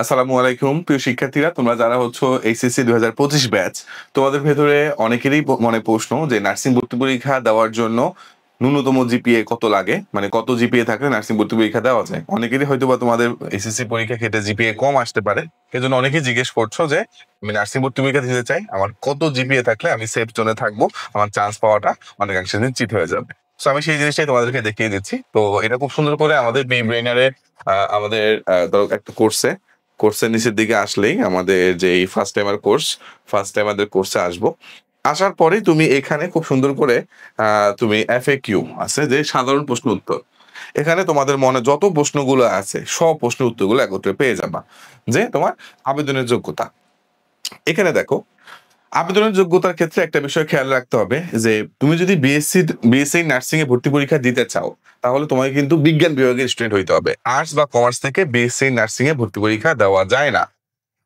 আসসালামু আলাইকুম প্রিয় শিক্ষার্থীরা, তোমরা যারা হচ্ছে এইচএসসি 2025 ব্যাচ, তোমাদের ভেতরে অনেকেরই মনে প্রশ্ন যে নার্সিং ভর্তি পরীক্ষা দেওয়ার জন্য ন্যূনতম জিপিএ কত লাগে, মানে কত জিপিএ থাকলে নার্সিং ভর্তি পরীক্ষা দেওয়া যায়। অনেকেরই হয়তো বা তোমাদের এসএসসি পরীক্ষা ক্ষেত্রে জিপিএ কম আসতে পারে, এজন্য অনেকেই জিজ্ঞেস করছো যে আমি নার্সিং ভর্তি পরীক্ষা দিতে চাই, আমার কত জিপিএ থাকলে আমি সেফ জোনে থাকবো, আমার চান্স পাওয়াটা অনেকাংশে নিশ্চিত হয়ে যাবে। তো আমি সেই জিনিসটাই তোমাদেরকে দেখিয়ে দিচ্ছি। তো এটা খুব সুন্দর করে আমাদের বি ব্রেইনারে আমাদের ধরো একটা কোর্সের নিচের দিকে আসলেই আমাদের যে ফার্স্ট টাইমারদের কোর্সে আসবো। আসার পরেই তুমি এখানে খুব সুন্দর করে তুমি এফএকিউ আছে যে সাধারণ প্রশ্ন উত্তর, এখানে তোমাদের মনে যত প্রশ্নগুলো আছে সব প্রশ্নের উত্তরগুলো একত্রে পেয়ে যাবা। যে তোমার আবেদনের যোগ্যতা, এখানে দেখো আবেদনের যোগ্যতার ক্ষেত্রে একটা বিষয় খেয়াল রাখতে হবে যে তুমি যদি বিএসসি নার্সিং এ ভর্তি পরীক্ষা দিতে চাও, তাহলে তোমাকে কিন্তু বিজ্ঞান বিভাগের স্টুডেন্ট হইতে হবে। আর্টস বা কমার্স থেকে বিএসসি নার্সিং এ ভর্তি পরীক্ষা দেওয়া যায় না।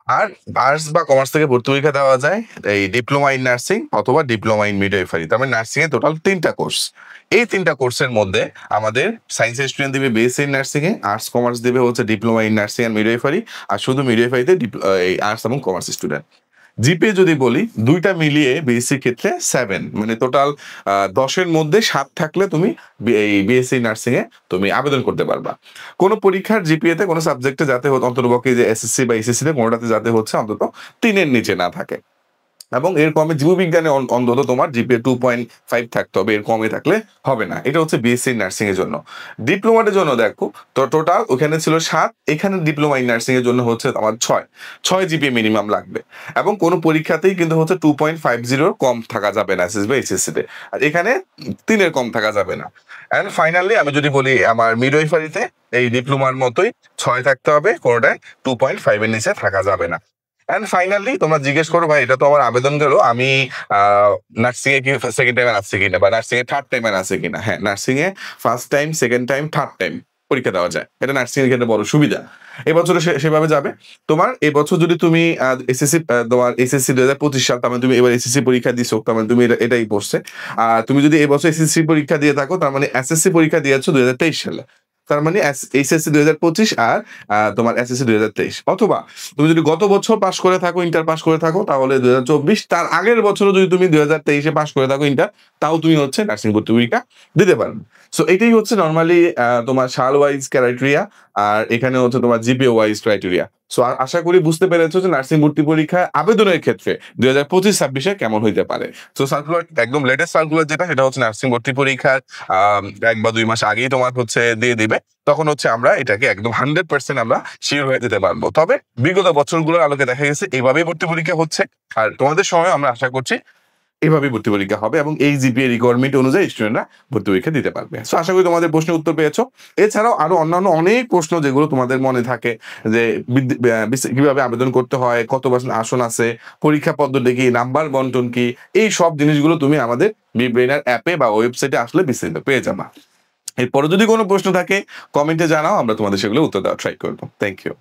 আর আর্টস বা কমার্স থেকে ভর্তি পরীক্ষা দেওয়া যায় এই ডিপ্লোমা ইন নার্সিং অথবা ডিপ্লোমা ইন মিডওয়াইফারি। তার মানে নার্সিং এ টোটাল 3টা কোর্স। এই 3টা কোর্সের মধ্যে আমাদের সায়েন্সের স্টুডেন্ট দিবে বিএসসি ইন নার্সিং এ, আর্টস কমার্স দিবে হচ্ছে diploma in nursing and midwifery, আর শুধু মিডওয়াইফারিতে এই আর্টস এবং কমার্স স্টুডেন্ট। জিপে যদি বলি দুইটা মিলিয়ে বিএসসি ক্ষেত্রে 7, মানে টোটাল 10-এর মধ্যে 7 থাকলে তুমি এই বিএসসি নার্সিং এ তুমি আবেদন করতে পারবা। কোন পরীক্ষার জিপিএ তে কোন সাবজেক্টে যাতে অন্ততপক্ষে যে এসএসসি বা এইচএসসি তে কোনটাতে যাতে হচ্ছে অন্তত 3-এর নিচে না থাকে, এবং এর কমে জীববিজ্ঞানে অন্তত তোমার জিপিএ 2.5 থাকতে হবে, এর কমে থাকলে হবে না। এটা হচ্ছে বিএসসি নার্সিং এর জন্য। ডিপ্লোমার জন্য দেখো তো টোটাল ওখানে ছিল 7, এখানে ডিপ্লোমা ইন নার্সিং এর জন্য হচ্ছে আমার 6 জিপিএ মিনিমাম লাগবে, এবং কোনো পরীক্ষাতেই কিন্তু হচ্ছে 2.50 কম থাকা যাবে না এসএসসি বা এইচএসসি তে, আর এখানে 3-এর কম থাকা যাবে না। এন্ড ফাইনালি আমি যদি বলি আমার মিডওয়াইফারিতে এই ডিপ্লোমার মতোই 6 থাকতে হবে, কোনোটায় 2.5 এর নিচে থাকা যাবে না। এন্ড ফাইনালি তোমরা জিজ্ঞেস করো ভাই এটা তো আমার আবেদন গেল, আমি নার্সিং এ কি সেকেন্ড টাইম আছে কিনা বা নার্সিং এ থার্ড টাইম আছে কিনা। হ্যাঁ, নার্সিং এ first time, second time, third time পরীক্ষা দেওয়া যায়, এটা নার্সিং এর ক্ষেত্রে বড় সুবিধা। এবছরে সেভাবে যাবে। তোমার এবছর যদি তুমি এসএসসি তোমার এসএসসি 2025 সাল, তার মানে তুমি এবার এসএসসি পরীক্ষা দিছো, তার মানে তুমি এটাই পড়ছে। আর তুমি যদি এবছর এসএসসি পরীক্ষা দিয়ে থাকো, তার মানে এসএসসি পরীক্ষা দিয়েছো 2023 সালে, তার মানে এইচএসসি 2025 আর তোমার এসএসসি 2023। অথবা তুমি যদি গত বছর পাশ করে থাকো, ইন্টার পাশ করে থাকো, তাহলে 2024, তার আগের বছরও যদি তুমি 2023-এ পাশ করে থাকো ইন্টার, তাও তুমি হচ্ছে নার্সিং ভর্তি পরীক্ষা দিতে পারবে। সো এটাই হচ্ছে নর্মালি তোমার সাল ওয়াইজ ক্রাইটেরিয়া, আর এখানে হচ্ছে তোমার জিপিএ ওয়াইজ ক্রাইটেরিয়া। সো আশা করি বুঝতে পেরেছো যে নার্সিং ভর্তি পরীক্ষা আবেদনের ক্ষেত্রে 2025-26-এ কেমন হইতে পারে। সো সার্কুলার একদম লেটেস্ট সার্কুলার যেটা, সেটা হচ্ছে নার্সিং ভর্তি পরীক্ষার 1 বা 2 মাস আগেই তোমার হচ্ছে দিয়ে দিবে। তখন হচ্ছে আমরা এটাকে একদম 100% আমরা শিওর হয়ে দিতে পারবো। তবে বিগত বছরগুলোর আলোকে দেখা গেছে এভাবেই ভর্তি পরীক্ষা হচ্ছে, আর তোমাদের সময় আমরা আশা করছি এভাবেই ভর্তি পরীক্ষা হবে, এবং এই জিপিএ রিকোয়ারমেন্ট অনুযায়ী স্টুডেন্টরা ভর্তি পরীক্ষা দিতে পারবে। সো আশা করি তোমাদের প্রশ্নের উত্তর পেয়েছো। এছাড়াও আরো অন্যান্য অনেক প্রশ্ন যেগুলো তোমাদের মনে থাকে, যে কিভাবে আবেদন করতে হয়, কত আসন আছে, পরীক্ষা পদ্ধতি কি, নাম্বার বন্টন কি, এই সব জিনিসগুলো তুমি আমাদের বি ব্রেইনার অ্যাপে বা ওয়েবসাইটে আসলে বিস্তারিত পেয়ে যাবা। এরপরে যদি কোনো প্রশ্ন থাকে কমেন্টে জানাও, আমরা তোমাদের সেগুলো উত্তর দেওয়ার ট্রাই করবো। Thank you.